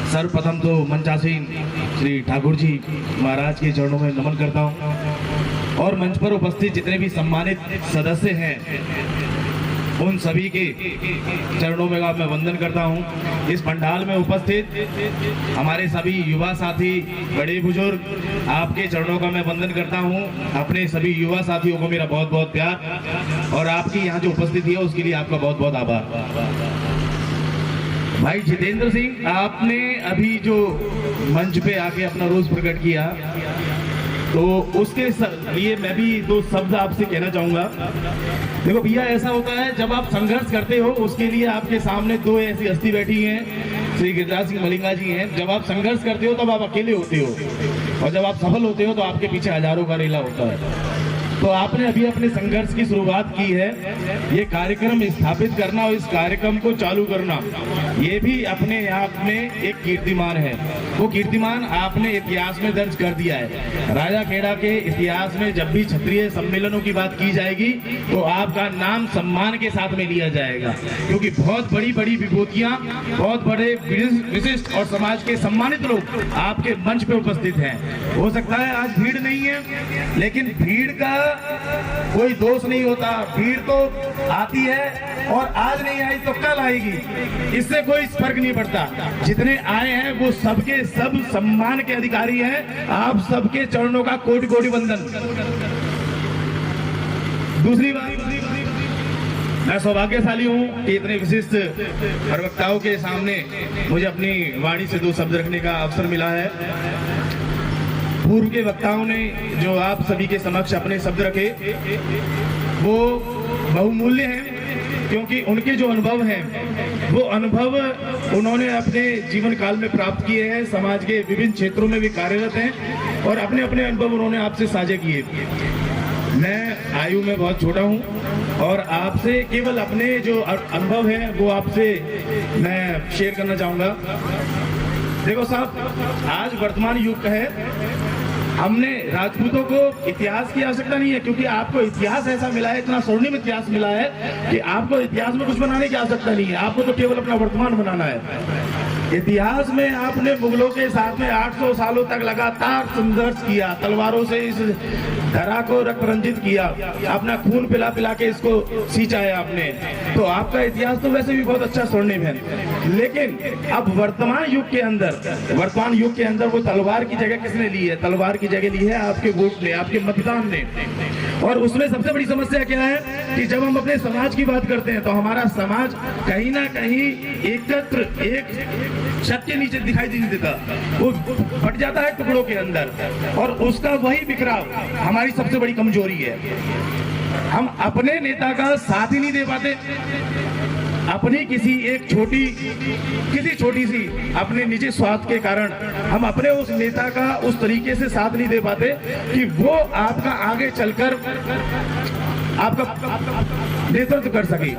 सर्वप्रथम तो मंचासीन श्री ठाकुर जी महाराज के चरणों में नमन करता हूँ और मंच पर उपस्थित जितने भी सम्मानित सदस्य हैं उन सभी के चरणों में मैं वंदन करता हूं। इस पंडाल में उपस्थित हमारे सभी युवा साथी, बड़े बुजुर्ग, आपके चरणों का मैं वंदन करता हूं। अपने सभी युवा साथियों को मेरा बहुत बहुत प्यार और आपकी यहाँ जो उपस्थिति है उसके लिए आपका बहुत बहुत आभार। भाई जितेंद्र सिंह, आपने अभी जो मंच पे आके अपना रोष प्रकट किया तो उसके लिए मैं भी दो शब्द आपसे कहना चाहूंगा। देखो भैया, ऐसा होता है जब आप संघर्ष करते हो, उसके लिए आपके सामने दो ऐसी हस्ती बैठी हैं, श्री गिरिराज सिंह मलिंगा जी हैं। जब आप संघर्ष करते हो तब आप अकेले होते हो और जब आप सफल होते हो तो आपके पीछे हजारों का रेला होता है। तो आपने अभी अपने संघर्ष की शुरुआत की है। ये कार्यक्रम स्थापित करना और इस कार्यक्रम को चालू करना, ये भी अपने आप में एक कीर्तिमान है। वो कीर्तिमान आपने इतिहास में दर्ज कर दिया है। राजा खेड़ा के इतिहास में जब भी क्षत्रिय सम्मेलनों की बात की जाएगी तो आपका नाम सम्मान के साथ में लिया जाएगा, क्योंकि बहुत बड़ी बड़ी विभूतियां, बहुत बड़े विशिष्ट और समाज के सम्मानित लोग आपके मंच पे उपस्थित हैं। हो सकता है आज भीड़ नहीं है, लेकिन भीड़ का कोई दोष नहीं होता। भीड़ तो आती है और आज नहीं आई तो कल आएगी, इससे कोई फर्क नहीं पड़ता। जितने आए हैं वो सबके सब सम्मान के अधिकारी हैं। आप सबके चरणों का कोटि कोटि वंदन। दूसरी बात, मैं सौभाग्यशाली हूं कि इतने विशिष्ट प्रवक्ताओं के सामने मुझे अपनी वाणी से दो शब्द रखने का अवसर मिला है। पूर्व के वक्ताओं ने जो आप सभी के समक्ष अपने शब्द रखे वो बहुमूल्य हैं, क्योंकि उनके जो अनुभव हैं वो अनुभव उन्होंने अपने जीवन काल में प्राप्त किए हैं। समाज के विभिन्न क्षेत्रों में भी कार्यरत हैं और अपने अपने अनुभव उन्होंने आपसे साझा किए। मैं आयु में बहुत छोटा हूं और आपसे केवल अपने जो अनुभव है वो आपसे मैं शेयर करना चाहूंगा। देखो साहब, आज वर्तमान युग का है। हमने राजपूतों को इतिहास की आवश्यकता नहीं है, क्योंकि आपको इतिहास ऐसा मिला है, इतना स्वर्णिम इतिहास मिला है कि आपको इतिहास में कुछ बनाने की आवश्यकता नहीं है। आपको तो केवल अपना वर्तमान बनाना है। इतिहास में आपने मुगलों के साथ में 800 सालों तक लगातार संघर्ष किया, तलवारों से इस धरा को रक्त रंजित किया, अपना खून पिला पिला के इसको सींचा है आपने। तो आपका इतिहास तो वैसे भी बहुत अच्छा स्वर्णिम है, लेकिन अब वर्तमान युग के अंदर वो तलवार की जगह किसने ली है? तलवार की जगह ली है आपके वोट ने, आपके मतदान ने। और उसमें सबसे बड़ी समस्या क्या है कि जब हम अपने समाज की बात करते हैं तो हमारा समाज कहीं ना कहीं एकत्र एक छत के नीचे दिखाई नहीं देता, वो फट जाता है टुकड़ों के अंदर, और उसका वही बिखराव हमारी सबसे बड़ी कमजोरी है। हम अपने नेता का साथ ही नहीं दे पाते। अपनी किसी छोटी सी अपने निजी स्वार्थ के कारण हम अपने उस नेता का उस तरीके से साथ नहीं दे पाते कि वो आपका आगे चलकर आपका नेतृत्व कर सके।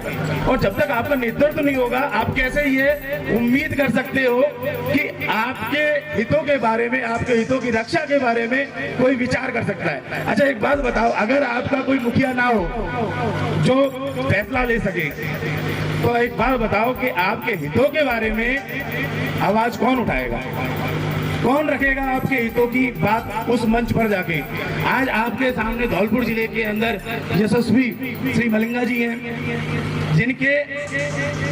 और जब तक आपका नेतृत्व नहीं होगा, आप कैसे ये उम्मीद कर सकते हो कि आपके हितों के बारे में, आपके हितों की रक्षा के बारे में कोई विचार कर सकता है? अच्छा एक बात बताओ, अगर आपका कोई मुखिया ना हो जो फैसला ले सके, तो एक बात बताओ कि आपके हितों के बारे में आवाज कौन उठाएगा? कौन रखेगा आपके हितों की बात उस मंच पर जाके? आज आपके सामने धौलपुर जिले के अंदर यशस्वी श्री मलिंगा जी हैं, जिनके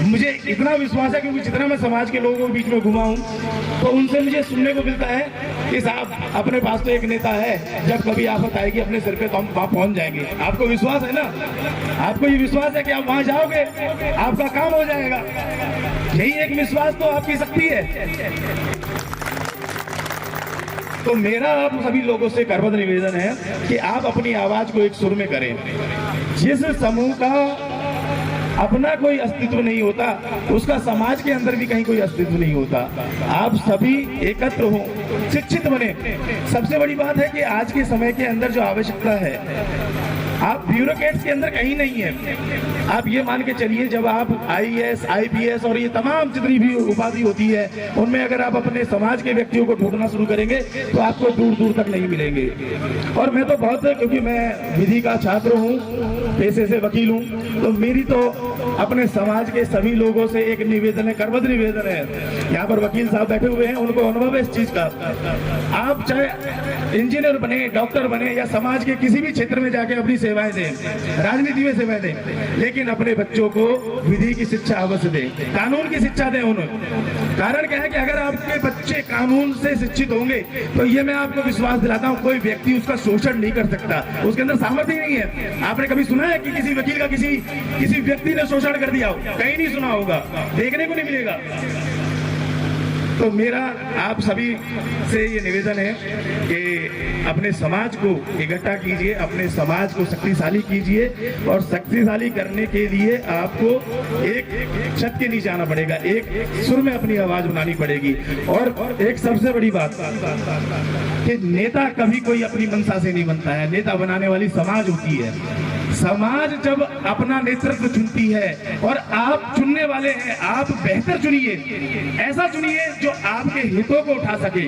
मुझे इतना विश्वास है, क्योंकि जितना मैं समाज के लोगों के बीच में घुमा हूं तो उनसे मुझे सुनने को मिलता है कि साहब अपने पास तो एक नेता है, जब कभी आफत आएगी अपने सिर पे तो हम वहां पहुंच जाएंगे। आपको विश्वास है ना? आपको ये विश्वास है कि आप वहां जाओगे, आपका काम हो जाएगा? यही एक विश्वास तो आपकी शक्ति है। तो मेरा आप सभी लोगों से करबद्ध निवेदन है कि आप अपनी आवाज को एक सुर में करें। जिस समूह का अपना कोई अस्तित्व नहीं होता, उसका समाज के अंदर भी कहीं कोई अस्तित्व नहीं होता। आप सभी एकत्र हो, शिक्षित बने। सबसे बड़ी बात है कि आज के समय के अंदर जो आवश्यकता है, आप ब्यूरोक्रेट्स के अंदर कहीं नहीं है। आप ये मान के चलिए, जब आप IAS, IPS और ये तमाम जितनी भी उपाधि होती है, उनमें अगर आप अपने समाज के व्यक्तियों को ढूंढना शुरू करेंगे तो आपको दूर दूर तक नहीं मिलेंगे। और मैं तो बहुत, क्योंकि मैं विधि का छात्र हूँ, पेशे से वकील हूँ, तो मेरी तो अपने समाज के सभी लोगों से एक निवेदन है, करबद्ध निवेदन है, यहाँ पर वकील साहब बैठे हुए हैं, उनको अनुभव है इस चीज का। आप चाहे इंजीनियर बने, डॉक्टर बने या समाज के किसी भी क्षेत्र में जाके अपनी सेवाएं दें, राजनीति में सेवाएं दें, लेकिन अपने बच्चों को विधि की शिक्षा अवश्य दें, कानून की शिक्षा दें उन्हें। कारण क्या है कि अगर आपके बच्चे कानून से शिक्षित होंगे तो ये मैं आपको विश्वास दिलाता हूँ, कोई व्यक्ति उसका शोषण नहीं कर सकता, उसके अंदर सामर्थ्य नहीं है। आपने कभी सुना है कि किसी वकील का किसी व्यक्ति ने शोषण कर दिया हो? कहीं नहीं सुना होगा, देखने को नहीं मिलेगा। तो मेरा आप सभी से ये निवेदन है कि अपने समाज को इकट्ठा कीजिए, अपने समाज को शक्तिशाली कीजिए, और शक्तिशाली करने के लिए आपको एक छत के नीचे आना पड़ेगा, एक सुर में अपनी आवाज बनानी पड़ेगी। और एक सबसे बड़ी बात कि नेता कभी कोई अपनी मंशा से नहीं बनता है, नेता बनाने वाली समाज होती है। समाज जब अपना नेतृत्व चुनती है, और आप चुनने वाले हैं, आप बेहतर चुनिए, ऐसा चुनिए जो आपके हितों को उठा सके,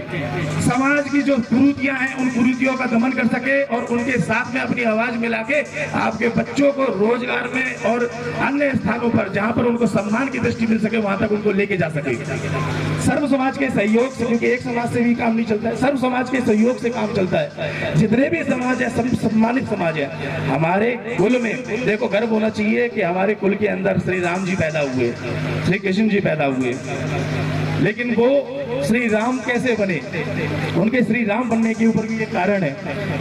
समाज की जो कुरीतियां हैं उन कुरीतियों का दमन कर सके, और उनके साथ में अपनी आवाज मिला के आपके बच्चों को रोजगार में और अन्य स्थानों पर जहां पर उनको सम्मान की दृष्टि मिल सके वहां तक उनको लेके जा सके। सर्व समाज के सहयोग से, क्योंकि एक समाज से भी काम नहीं चलता है, सर्व समाज के सहयोग से काम चलता है। जितने भी समाज है सब सम्मानित समाज है। हमारे कुल में देखो गर्व होना चाहिए कि हमारे कुल के अंदर श्री राम जी पैदा हुए, श्री कृष्ण जी पैदा हुए, लेकिन वो श्री राम कैसे बने, उनके श्री राम बनने के ऊपर भी एक कारण है।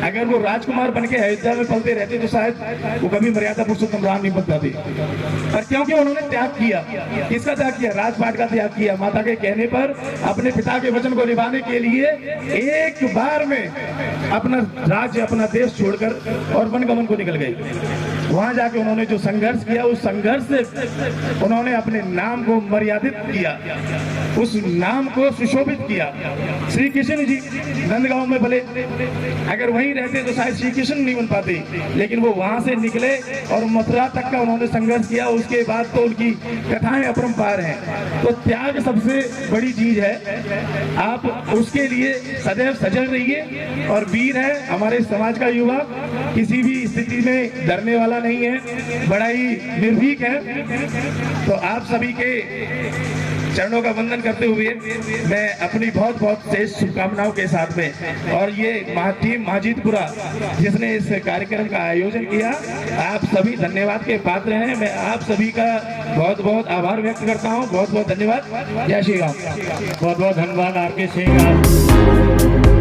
अगर वो राजकुमार बन के अयोध्या में पलते रहते तो शायद वो कभी मर्यादा पुरुषोत्तम राम नहीं बनता थे, पर क्योंकि उन्होंने त्याग किया। किसका त्याग किया? राजपाट का त्याग किया। माता के कहने पर अपने पिता के वचन को निभाने के लिए एक बार में अपना राज्य, अपना देश छोड़कर और वनगमन को निकल गए। वहां जाके उन्होंने जो संघर्ष किया, उस संघर्ष से उन्होंने अपने नाम को मर्यादित किया, उस नाम को सुशोभित किया। श्री कृष्ण जी नंदगांव में भले अगर वहीं रहते तो शायद श्री कृष्ण नहीं बन पाते, लेकिन वो वहां से निकले और मथुरा तक का उन्होंने संघर्ष किया। उसके बाद तो उनकी कथाएं अपरंपार हैं। तो त्याग सबसे बड़ी चीज है, आप उसके लिए सदैव सजग रहिए। और वीर है हमारे समाज का युवा, किसी भी स्थिति में डरने वाला नहीं है, बड़ा ही निर्भीक है। तो आप सभी के चरणों का वंदन करते हुए मैं अपनी बहुत बहुत शेष शुभकामनाओं के साथ में, और ये टीम माजिदपुरा जिसने इस कार्यक्रम का आयोजन किया, आप सभी धन्यवाद के पात्र हैं। मैं आप सभी का बहुत बहुत आभार व्यक्त करता हूं। बहुत बहुत धन्यवाद। जय श्री राम। बहुत बहुत धन्यवाद आपके सिंह।